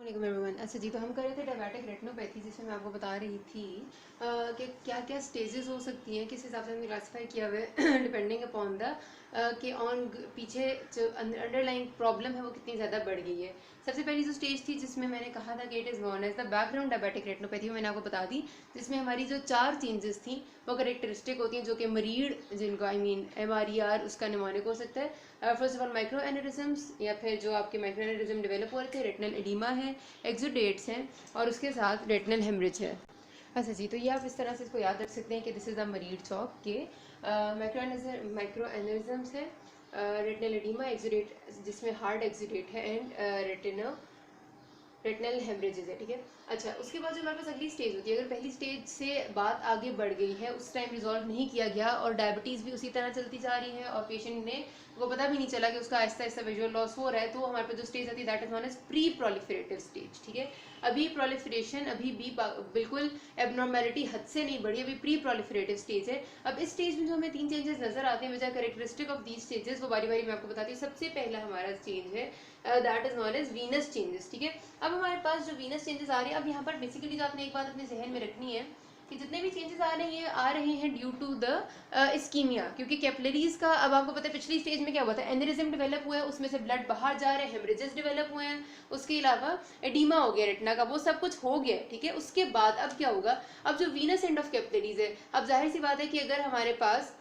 Everyone. अच्छा जी, तो हम कर रहे थे डायबिटिक रेटिनोपैथी, जिसमें मैं आपको बता रही थी कि क्या क्या स्टेजेस हो सकती हैं, किस हिसाब से हमने क्लासीफाई किया हुआ है डिपेंडिंग अपॉन द कि ऑन पीछे जो अंडरलाइंग प्रॉब्लम है वो कितनी ज़्यादा बढ़ गई है। सबसे पहली जो स्टेज थी जिसमें मैंने कहा था कि it is known as the background diabetic retinopathy, वो मैंने आपको बता दी, जिसमें हमारी जो 4 चेंजेस थी वो करेक्टरिस्टिक होती हैं, जो कि मरीड जिनको MRER उसका निमोनिक हो सकता है। फर्स्ट ऑफ ऑल माइक्रो एनेरिज्म्स, या फिर जो आपके माइक्रो एनेरिज्म डेवलप हो रहे थे, रेटिनल एडिमा है, एक्सुडेट्स हैं, और उसके साथ रेटिनल हेमरेज है। अच्छा जी, तो ये आप इस तरह से इसको याद रख सकते हैं कि दिस इज़ द मरीड चौक के माइक्रो एनेरिज्म्स है, रेटिनल एडिमा, एक्सुडेट जिसमें हार्ड एक्सुडेट है, एंड रेटिनल हेमरेजेस है। ठीक है। अच्छा, उसके बाद जो हमारे पास अगली स्टेज होती है, अगर पहली स्टेज से बात आगे बढ़ गई है, उस टाइम रिजॉल्व नहीं किया गया और डायबिटीज़ भी उसी तरह चलती जा रही है और पेशेंट ने को पता भी नहीं चला कि उसका आहिस्ता आहिस्ता विजुअल लॉस हो रहा है, तो हमारे पास जो स्टेज आती है that is known as pre proliferative stage. ठीक है। अभी प्रोलिफरेशन अभी भी बिल्कुल एबनॉर्मेलिटी हद से नहीं बढ़ी, अभी प्री प्रोलिफरेटिव स्टेज है। अब इस स्टेज में जो हमें 3 चेंजेस नजर आते हैं, वजह कैरेक्टरिस्टिक ऑफ दीज स्टेजेस, वो बारी बारी मैं आपको बताती हूँ। सबसे पहला हमारा चेंज है that is known as venous changes. ठीक है। अब हमारे पास जो वीनस चेंजेस आ रहे हैं, अब यहाँ पर बेसिकली जो आपने एक बात अपने जहन में रखनी है कि जितने भी चेंजेस आ रहे हैं ड्यू टू द इस्कीमिया, क्योंकि कैपिलरीज का, अब आपको पता है पिछली स्टेज में क्या हुआ था, एनेरिज्म डेवलप हुआ है, उसमें से ब्लड बाहर जा रहे हैं, हेमरेजेस डेवलप हुए हैं, उसके अलावा एडिमा हो गया रेटिना का, वो सब कुछ हो गया। ठीक है। उसके बाद अब क्या होगा, अब जो वीनस एंड ऑफ कैपिलरीज है, अब जाहिर सी बात है कि अगर हमारे पास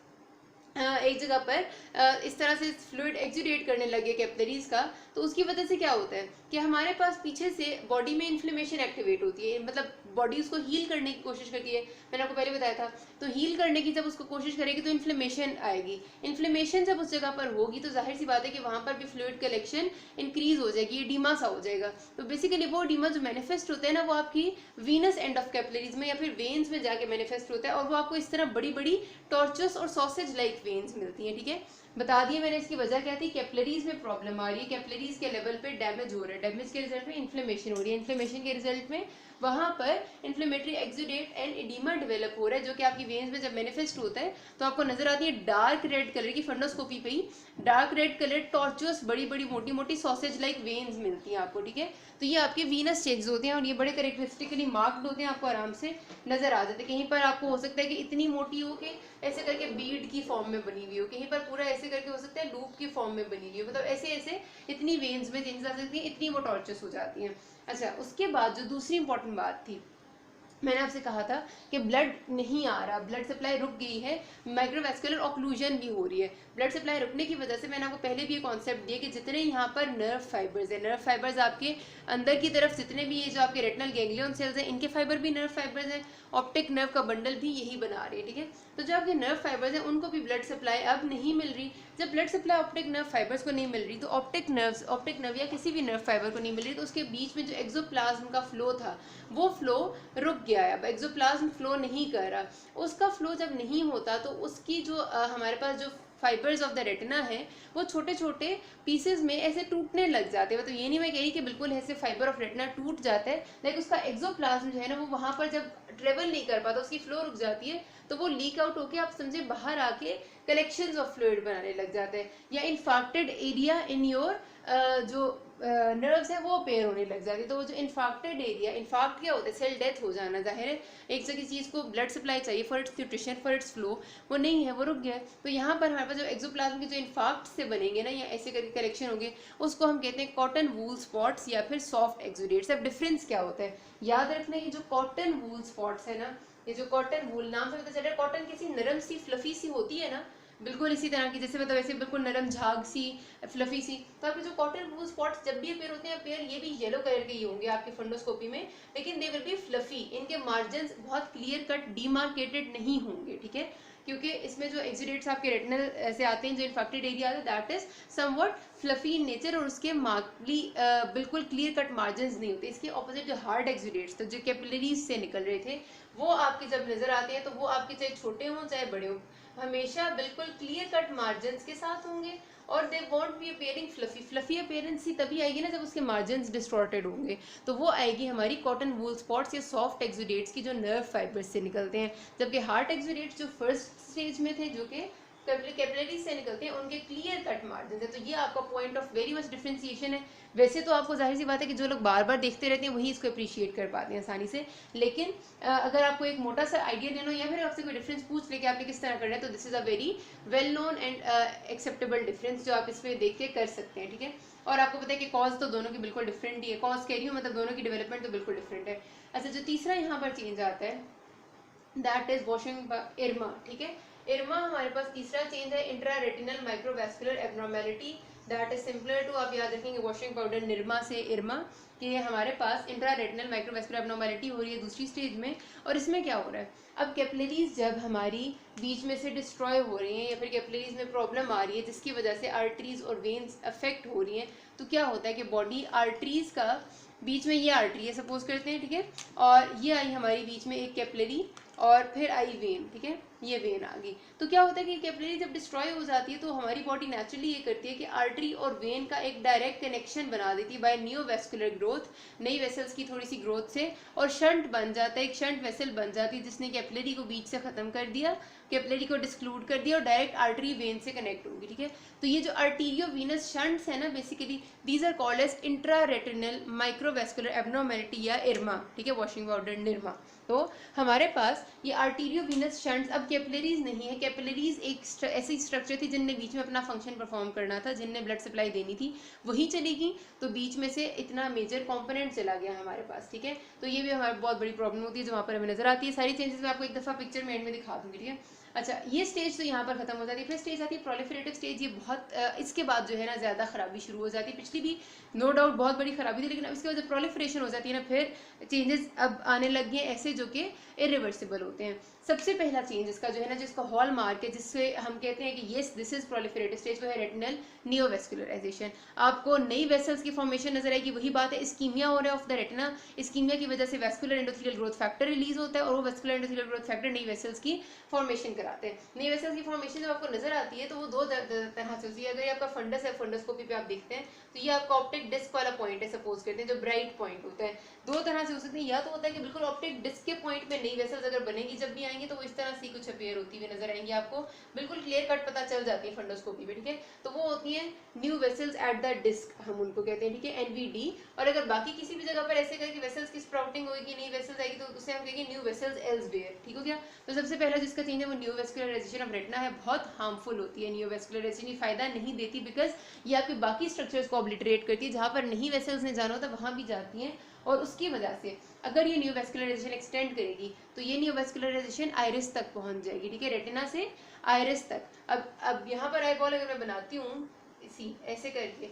एक जगह पर इस तरह से फ्लूइड एक्सुडेट करने लगे कैपिलरीज का, तो उसकी वजह से क्या होता है कि हमारे पास पीछे से बॉडी में इन्फ्लेमेशन एक्टिवेट होती है, मतलब बॉडी उसको हील करने की कोशिश करती है, मैंने आपको पहले बताया था। तो हील करने की जब उसको कोशिश करेगी तो इन्फ्लेमेशन आएगी, इन्फ्लेमेशन जब उस जगह पर होगी तो जाहिर सी बात है कि वहां पर भी फ्लूइड कलेक्शन इंक्रीज हो जाएगी, एडिमा सा हो जाएगा। तो बेसिकली वो एडिमा जो मैनिफेस्ट होता है ना, वो आपकी वीनस एंड ऑफ कैपिलरीज में या फिर वेन्स में जाके मैनिफेस्ट होता है, और वो आपको इस तरह बड़ी बड़ी टॉर्चस और सॉसेज लाइक वेन्स मिलती हैं। ठीक है। बता दिए मैंने इसकी वजह क्या थी, कैपिलरीज में प्रॉब्लम आ रही है, कैपिलरीज के लेवल पे डैमेज हो रहा है, डैमेज के रिजल्ट में इन्फ्लेमेशन हो रही है, इन्फ्लेमेशन के रिजल्ट में वहां पर inflammatory exudate and oedema develop हो रहा है, जो कि आपकी वेन्स में जब मैनिफेस्ट होता है तो आपको नजर आती है डार्क रेड कलर की, फंडोस्कोपी पे ही डार्क रेड कलर टॉर्चुअस बड़ी बड़ी मोटी मोटी सॉसेज लाइक वेन्स मिलती हैं आपको। ठीक है। तो ये आपके वीनस चेंजेस होते हैं और ये बड़े करेक्टरिस्टिकली मार्क्ड होते हैं, आपको आराम से नजर आ जाते हैं। कहीं पर आपको हो सकता है कि इतनी मोटी हो कि ऐसे करके बीड की फॉर्म में बनी हुई हो, कहीं पर पूरा ऐसे करके हो सकता है लूप की फॉर्म में बनी हुई हो, मतलब ऐसे ऐसे इतनी वेन्स में चेंजेस आ सकती हैं, इतनी वो टॉर्चर्स हो जाती हैं। अच्छा, उसके बाद जो दूसरी इंपॉर्टेंट बात थी, मैंने आपसे कहा था कि ब्लड नहीं आ रहा, ब्लड सप्लाई रुक गई है, माइक्रोवैस्कुलर ऑक्लूजन भी हो रही है। ब्लड सप्लाई रुकने की वजह से मैंने आपको पहले भी ये कॉन्सेप्ट दिया कि जितने यहाँ पर नर्व फाइबर्स है, नर्व फाइबर्स आपके अंदर की तरफ जितने भी ये जो आपके रेटिनल गैंग्लियन सेल्स हैं, इनके फाइबर भी नर्व फाइबर्स हैं, ऑप्टिक नर्व का बंडल भी यही बना रही है। ठीक है। तो जो आपके नर्व फाइबर्स हैं उनको भी ब्लड सप्लाई अब नहीं मिल रही। जब blood supply optic nerve fibres को नहीं मिल रही, तो ऑप्टिक नर्व या किसी भी नर्व फाइबर को नहीं मिल रही, तो उसके बीच में जो एक्सोप्लाज्म का फ्लो था वो फ्लो रुक गया है, अब एक्सोप्लाज्म फ्लो नहीं कर रहा। उसका फ्लो जब नहीं होता तो उसकी जो हमारे पास जो फाइबर्स ऑफ द रेटिना है वो छोटे छोटे पीसेस में ऐसे टूटने लग जाते हैं। मतलब ये नहीं मैं कह रही कि बिल्कुल ऐसे फाइबर ऑफ रेटिना टूट जाता है, लेकिन उसका एक्सोप्लाज्म जो है ना, वो वहां पर जब ट्रेवल नहीं कर पाता, उसकी फ्लो रुक जाती है, तो वो लीक आउट होके आप समझे बाहर आके कलेक्शंस ऑफ फ्लूइड बनाने लग जाते हैं, या इन्फाक्टेड एरिया इन योर जो नर्व्स है वो अपेयर होने लग जाती है। तो वो जो इन्फाक्टेड एरिया, इन्फाक्ट क्या होता है, सेल डेथ हो जाना, जाहिर है एक जगह चीज़ को ब्लड सप्लाई चाहिए for its nutrition, for its flow, वो नहीं है, वो रुक गया है। तो यहाँ पर हमारे पास जो एक्सोप्लाज्म के जो इन्फाक्ट से बनेंगे ना, या ऐसे करके कलेक्शन होंगे, उसको हम कहते हैं कॉटन वूल स्पॉट्स या फिर सॉफ्ट एक्सुडेट्स। अब डिफरेंस क्या होता है, याद रखना, ये जो कॉटन वूल स्पॉट्स है ना, ये जो कॉटन वूल, नाम से पता चल रहा है कॉटन किसी नरम सी फ्लफी सी होती है ना, बिल्कुल इसी तरह की, जैसे मतलब ऐसे बिल्कुल नरम झाग सी फ्लफी सी। तो आपके जो कॉटन वूल स्पॉट्स जब भी अपेयर होते हैं, अपेयर ये भी येलो कलर के ही होंगे आपके फंडोस्कोपी में, लेकिन दे विल बी फ्लफी, इनके मार्जिन बहुत क्लियर कट डिमार्केटेड नहीं होंगे। ठीक है। क्योंकि इसमें जो एक्सुडेट्स आपके रेटिनल से आते हैं, जो इन्फेक्टेड एरिया आता है, that is somewhat fluffy in nature, और उसके मार्कली बिल्कुल क्लियर कट मार्जिन नहीं होते। इसके ऑपोजिट जो हार्ड एक्सुडेट्स, तो जो कैपिलरीज से निकल रहे थे, वो आपके जब नजर आते हैं तो वो आपके चाहे छोटे हों चाहे बड़े हों, हमेशा बिल्कुल क्लियर कट मार्जिन के साथ होंगे, और they won't be appearing fluffy. Fluffy appearance ही तभी आएगी ना जब उसके मार्जिन डिस्टॉर्टेड होंगे, तो वो आएगी हमारी कॉटन वूल स्पॉट्स या सॉफ्ट एक्सुडेट्स की जो नर्व फाइबर्स से निकलते हैं। जबकि हार्ड एक्सुडेट्स जो फर्स्ट स्टेज में थे, जो कि कैपिलरीज से निकलते हैं उनके क्लियर कट मार्जिन है। तो ये आपका point of very much differentiation है। वैसे तो आपको जाहिर सी बात है कि जो लोग बार बार देखते रहते हैं वही इसको अप्रिशिएट कर पाते हैं आसानी से, लेकिन अगर आपको एक मोटा सा आइडिया देना हो या फिर आपसे कोई डिफरेंस पूछ ले कि आपने किस तरह करना है, तो this is a very well known and acceptable difference जो आप इसमें देख के कर सकते हैं, ठीक है। और आपको पता है कि कॉज तो दोनों की बिल्कुल डिफरेंट ही है, कॉज कह रही हूँ मतलब दोनों की डेवलपमेंट तो बिल्कुल डिफरेंट है। अच्छा, जो तीसरा यहाँ पर चेंज आता है दैट इज वॉशिंग इरमा, ठीक है। इरमा हमारे पास तीसरा चेंज है, intra retinal microvascular abnormality that is similar to, आप याद रखेंगे वॉशिंग पाउडर निरमा से इरमा, कि हमारे पास इंट्रा रेटिनल माइक्रोवैस्कुलर एब्नॉर्मेलिटी हो रही है दूसरी स्टेज में। और इसमें क्या हो रहा है, अब कैपिलरीज जब हमारी बीच में से डिस्ट्रॉय हो रही हैं या फिर कैपिलरीज में प्रॉब्लम आ रही है जिसकी वजह से आर्टरीज और वेन्स अफेक्ट हो रही हैं, तो क्या होता है कि बॉडी आर्टरीज का बीच में, ये आर्टरी है सपोज करते हैं, ठीक है, और ये आई हमारी बीच में एक कैपिलरी और फिर आई वेन, ठीक है, ये वेन आ गई। तो क्या होता है कि कैपिलरी जब डिस्ट्रॉय हो जाती है तो हमारी बॉडी नेचुरली ये करती है कि आर्टरी और वेन का एक डायरेक्ट कनेक्शन बना देती है बाय नियोवैस्कुलर ग्रोथ, नई वेसल्स की थोड़ी सी ग्रोथ से, और शंट बन जाता है, एक शंट वेसल बन जाती है जिसने कैपिलरी को बीच से खत्म कर दिया, कैपिलरी को डिस्क्लूड कर दिया और डायरेक्ट आर्टरी वेन से कनेक्ट होगी, ठीक है। तो ये जो आर्टीरियो वीनस शंट्स है ना, basically these are called as intra retinal microvascular abnormality या इरमा, ठीक है, वॉशिंग पाउडर निरमा। तो हमारे पास ये आर्टीरियो वीनस शंट्स, अब कैपिलरीज नहीं है, कैपिलरीज एक ऐसी स्ट्रक्चर थी जिनने बीच में अपना फंक्शन परफॉर्म करना था, जिनने ब्लड सप्लाई देनी थी, वही चलेगी, तो बीच में से इतना मेजर कंपोनेंट चला गया हमारे पास, ठीक है। तो ये भी हमारी बहुत बड़ी प्रॉब्लम होती है जो वहाँ पर हमें नजर आती है। सारी चेंजेस मैं आपको एक दफ़ा पिक्चर में एंड में दिखा दूंगी, ठीक है। अच्छा, ये स्टेज तो यहाँ पर खत्म हो जाती है, फिर स्टेज आती है प्रोलिफरेटिव स्टेज। ये बहुत इसके बाद जो है ना ज़्यादा खराबी शुरू हो जाती है, पिछली भी नो डाउट बहुत बड़ी खराबी थी, लेकिन अब इसके बाद जब प्रोलिफरेशन हो जाती है ना, फिर चेंजेस अब आने लग गए ऐसे जो कि इरिवर्सिबल होते हैं। सबसे पहला चेंज इसका जो है ना, जिसका हॉल मार्क है, जिससे हम कहते हैं कि yes this is proliferative stage, वो है रेटिनल नियोवैस्कुलराइजेशन। आपको नई वेसल्स की फॉर्मेशन नजर आएगी, वही बात है, इस्कीमिया हो रहा है ऑफ द रेटिना, इस्कीमिया की वजह से vascular endothelial growth factor release होता है और वो वैस्कुलर एंडोथेलियल ग्रोथ फैक्टर नई वेसल्स की फॉर्मेशन कराते हैं। नई वेसल्स की फॉर्मेशन जब आपको नजर आती है तो वो दो तरह से होती है। अगर ये आपका फंडस है, फंडस्कोपी पे आप देखते हैं तो ये आपका ऑप्टिक डिस्क वाला पॉइंट है, सपोज करते हैं, जो ब्राइट पॉइंट होता है। दो तरह से हो सकते हैं, या तो होता है कि बिल्कुल ऑप्टिक डिस्क के पॉइंट में नई वेसल्स अगर बनेगी जब भी आएंगी तो वो इस तरह से कुछ अपीयर होती हुई नजर आएंगी, आपको बिल्कुल क्लियर कट पता चल जाती है फंडोस्कोपी पे, ठीक है। तो वो होती है new vessels at the disc, हम उनको कहते हैं, ठीक है, एनवीडी। और अगर बाकी किसी भी जगह पर ऐसे करें कि वेसल्स की स्प्राउटिंग होगी, नई वेसल्स आएगी, तो उसे हम कहेंगे न्यू वेसल्स एल्सवेयर, ठीक हो गया। तो सबसे पहला जिसका चेंज है वो न्यूवैस्कुलराइजेशन ऑफ रेटिना है, बहुत हार्मफुल होती है न्यूवैस्कुलराइजेशन, ये फायदा नहीं देती बिकॉज ये आपके बाकी स्ट्रक्चर्स को ऑब्लिटरेट करती है, जहाँ पर नहीं वेसल्स ने जाना होता वहाँ भी जाती हैं, और उसकी वजह से अगर ये न्यूवैस्कुलराइजेशन एक्सटेंड करेगी तो ये न्यूवैस्कुलराइजेशन आइरिस तक पहुंच जाएगी, ठीक है, रेटिना से आइरिस तक। अब यहाँ पर आई बॉल अगर मैं बनाती हूँ इसी ऐसे करके,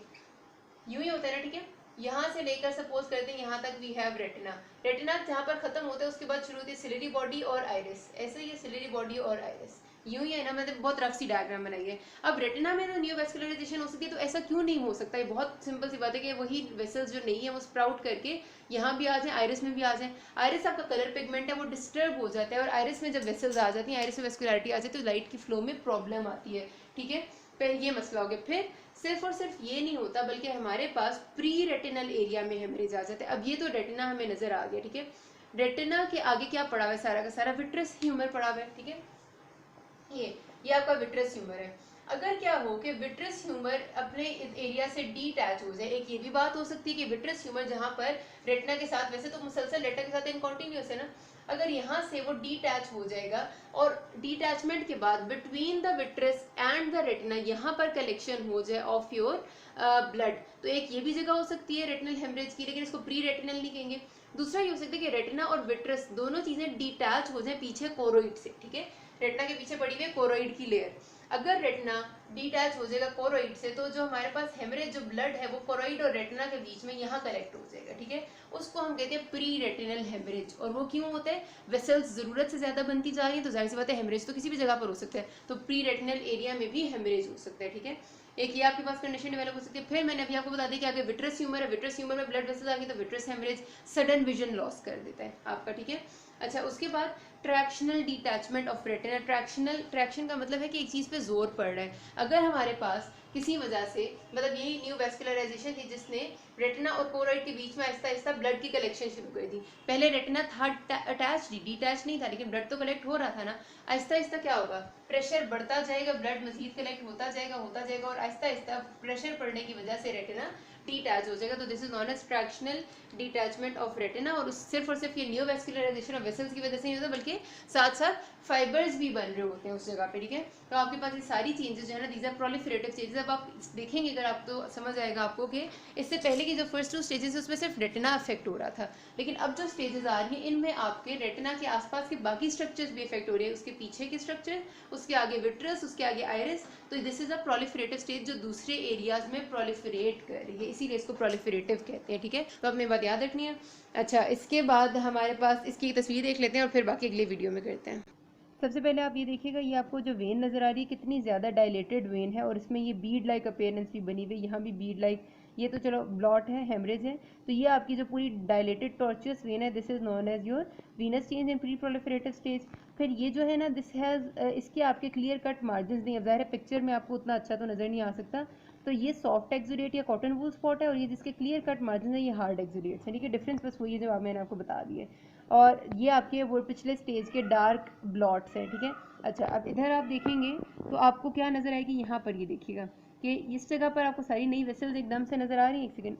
यूं ही होता है ना, ठीक है, यहाँ से लेकर सपोज करते हैं यहाँ तक वी हैव रेटिना, रेटिना जहाँ पर खत्म होता है उसके बाद शुरू होती है सिलेरी बॉडी और आइरिस, ऐसे ही सिलेरी बॉडी और आइरिस, यूं ही है ना, मैंने बहुत रफ सी डायग्राम बनाई है। अब रेटिना में तो न्यूवैस्कुलराइजेशन हो सकती है, तो ऐसा क्यों नहीं हो सकता, ये बहुत सिंपल सी बात है कि वही वेसल्स जो नहीं है वो स्प्राउट करके यहाँ भी आ जाए, आइरिस में भी आ जाए। आइरिस आपका कलर पिगमेंट है वो डिस्टर्ब हो जाता है, और आइरिस में जब वेसल्स आ जाती हैं, आइरिस में वेस्कुलरिटी आ जाती है तो लाइट की फ्लो में प्रॉब्लम आती है, ठीक है, पहले ये मसला हो गया। फिर सिर्फ और सिर्फ ये नहीं होता बल्कि हमारे पास प्री रेटिनल एरिया में हेमरेज आ जाता है। अब ये तो रेटिना हमें नजर आ गया, ठीक है, रेटिना के आगे क्या पड़ा हुआ है, सारा का सारा विट्रस ह्यूमर पड़ा हुआ है, ठीक है, ये आपका विट्रस ह्यूमर है। अगर क्या हो कि विट्रस ह्यूमर अपने एरिया से डीटैच हो जाए, एक ये भी बात हो सकती है कि विट्रस ह्यूमर जहाँ पर रेटिना के साथ, वैसे तो मुसलसल रेटिना के साथ इनकॉन्टिन्यूस है ना, अगर यहाँ से वो डीटैच हो जाएगा और डीटैचमेंट के बाद between the vitreous and the retina यहाँ पर कलेक्शन हो जाए ऑफ योर ब्लड, तो एक ये भी जगह हो सकती है रेटिनल हेमरेज की, लेकिन इसको प्री रेटिनल नहीं कहेंगे। दूसरा ये हो सकता है कि रेटिना और विट्रस दोनों चीजें डिटैच हो जाए पीछे कोरोइड से, ठीक है, रेटिना के पीछे पड़ी हुई है कोरोइड की लेयर, अगर रेटिना डिटैच हो जाएगा कोरोइड से तो जो हमारे पास हेमरेज जो ब्लड है वो कोरोइड और रेटिना के बीच में यहाँ कलेक्ट हो जाएगा, ठीक है, उसको हम कहते हैं प्री रेटिनल हेमरेज। और वो क्यों होता है, वेसल्स जरूरत से ज्यादा बनती जा रही है, तो जाहिर सी बात है हेमरेज तो किसी भी जगह पर हो सकता है, तो प्री रेटिनल एरिया में भी हेमरेज हो सकता है, ठीक है, एक ये आपके पास कंडीशन डेवलप हो सकती है। फिर मैंने अभी आपको बता दिया कि अगर विट्रस ह्यूमर है, विट्रस ह्यूमर में ब्लड वेसल्स आ गई तो vitreous haemorrhage sudden vision loss कर देता है आपका, ठीक है। अच्छा, उसके बाद tractional detachment of retina. Traction का मतलब है कि एक चीज़ पे जोर पड़ रहा है। अगर हमारे पास किसी वजह से, मतलब यही न्यू वेस्कुलराइजेशन थी जिसने रेटिना और कोरोइड के बीच में आहिस्ता आहिस्ता ब्लड की कलेक्शन शुरू कर दी। पहले रेटिना था अटैच, डिटैच नहीं था, लेकिन ब्लड तो कलेक्ट हो रहा था ना। आहिस्ता आहिस्ता क्या होगा, प्रेशर बढ़ता जाएगा, ब्लड मजीद कलेक्ट होता जाएगा और आहिस्ता आहिस्ता प्रेशर पड़ने की वजह से रेटिना डिटैच हो जाएगा। तो this is known as tractional detachment of retina. और सिर्फ ये नियोवैस्कुलराइजेशन ऑफ वेसल्स की वजह से नहीं होता, बल्कि साथ साथ फाइबर्स भी बन रहे होते हैं उस जगह पे, ठीक है। तो आपके पास ये सारी चेंजेस जो है ना, दीज आर प्रोलिफरेटिव चेंजेस। अब आप देखेंगे अगर आप, तो समझ आएगा आपको कि इससे पहले की जो फर्स्ट 2 स्टेजेस है उसमें सिर्फ रेटिना अफेक्ट हो रहा था, लेकिन अब जो स्टेजेस आ रही हैं इनमें आपके रेटिना के आसपास के बाकी स्ट्रक्चर्स भी इफेक्ट हो रहे हैं, उसके पीछे के स्ट्रक्चर, उसके आगे विट्रस, उसके आगे आइरिस। तो this is a proliferative stage जो दूसरे एरियाज में प्रोलिफरेट कर रही है, इसीलिए इसको प्रोलिफरेटिव कहते हैं, ठीक है। तो अपने बात याद रखनी है। अच्छा, इसके बाद हमारे पास इसकी तस्वीर देख लेते हैं और फिर बाकी अगले वीडियो में करते हैं। सबसे पहले आप ये देखिएगा, ये आपको जो वेन नज़र आ रही है कितनी ज़्यादा डायलेटेड वेन है, और इसमें ये बीड लाइक अपीयरेंस भी बनी हुई है, यहाँ भी बीड लाइक, ये तो चलो ब्लॉट है, हेमरेज है। तो ये आपकी जो पूरी डायलेटेड टॉर्चुअस वेन है, this is known as your venous change in pre proliferative stage. फिर ये जो है ना, दिस हैज़, इसके आपके क्लियर कट मार्जिन नहीं है। ज़ाहिर है पिक्चर में आपको उतना अच्छा तो नज़र नहीं आ सकता। तो ये सॉफ्ट एक्जुडेट या कॉटन वूल स्पॉट है, और ये जिसके क्लियर कट मार्जिन है ये हार्ड एक्जुडेट्स है, ठीक है। डिफरेंस बस वही है जो मैंने आपको बता दी है। और ये आपके वो पिछले स्टेज के डार्क ब्लॉट्स हैं, ठीक है। अच्छा, अब इधर आप देखेंगे तो आपको क्या नज़र आएगी, यहाँ पर ये देखिएगा कि इस जगह पर आपको सारी नई वेसल्स एकदम से नज़र आ रही हैं। एक second,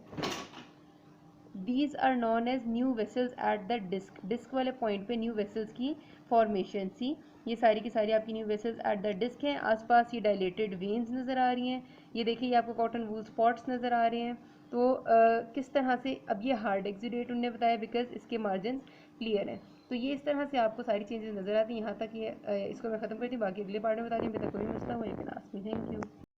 these are known as new vessels at the disc. Disc वाले पॉइंट पे न्यू वेसल्स की फॉर्मेशन सी, ये सारी की सारी आपकी new vessels at the disc हैं। आसपास ये डायलेटेड वेन्स नज़र आ रही हैं। ये देखिए, ये आपको कॉटन वूल स्पॉट्स नज़र आ रहे हैं। तो किस तरह से, अब ये हार्ड एक्जुडेट उन्होंने बताया बिकॉज इसके मार्जिन क्लियर हैं। तो ये इस तरह से आपको सारी चीज़ें नज़र आती हैं। यहाँ तक ये इसको मैं ख़त्म करती हूँ, बाकी अगले पार्ट में बताती हूँ। अभी तक कोई मसला हो या फिर आस्क मी। Thank you.